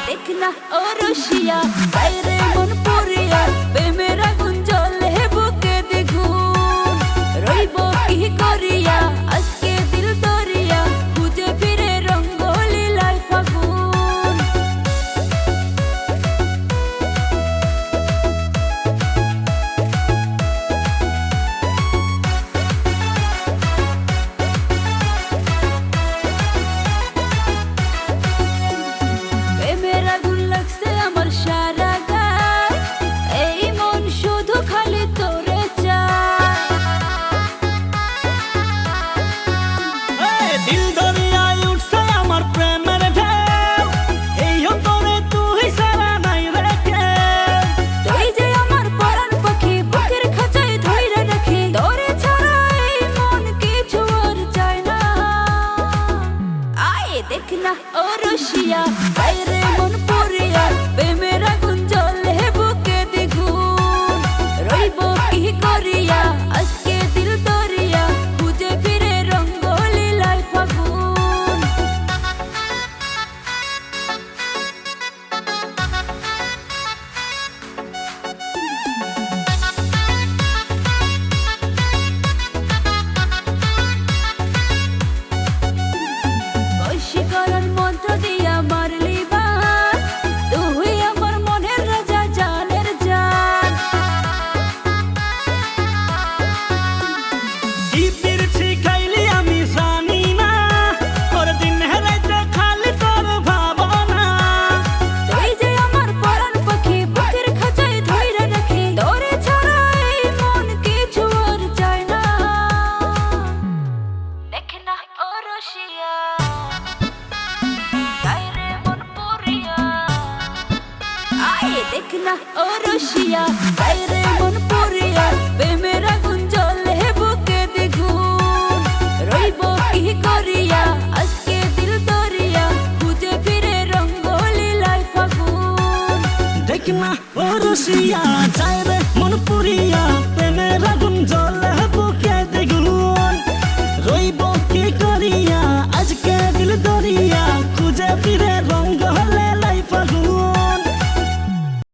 देखना ओ रशिया বাইরে মন পুরিয়া প্রেমের আগুন জ্বলে বুকে দ্বিগুণ রইব কি করিয়া আজকে দিল দরিয়া খুঁজে ফিরে রঙ্গলি লাই ফাগুন প্রেমের আগুন লাগছে আমার সারা গায় এই মন শুধু খালি তোরে চায় দিল দরিয়ায় উঠছে আমার প্রেমের ঢেউ এই অন্তরে তুই সারা নাই রেখে তুই যে আমার পরাণ পাখি বুকের খাঁচায় ধইরা রাখি তোরে ছাড়া এই মন কিছু আর চায় না আয় দেখনা ও রশিয়া বাইরে মন পুরিয়া প্রেমের আগুন জ্বলে বুকে দ্বিগুণ রইব কি করিয়া আজকে দিল দরিয়া খুঁজে ফিরে রঙ্গলি লাই ফাগুন বশীকরণ মন্ত্র দিয়া মারলি বান তুই আমার মনের রাজা জানের জান কি পিরছি খাইলি আমি জানি না তোর দিন হেরাইতে খালি তোর ভাবনা তুই যে আমার পরাণ পাখি বুকের খাঁচায় ধইরা রাখি তোরে ছাড়া এই মন কিছু আর চায় না দেখনা ও রশিয়া বাইরে মন পুরিয়া আয় দেখনা ও রশিয়া বাইরে মন পুরিয়া প্রেমের আগুন জ্বলে বুকে দ্বিগুণ রইব কি করিয়া আজকে দিল দরিয়া খুঁজে ফিরে রঙ্গলি লাই ফাগুন দেখনা ও রসিয়া যায় রে মন পুরিয়া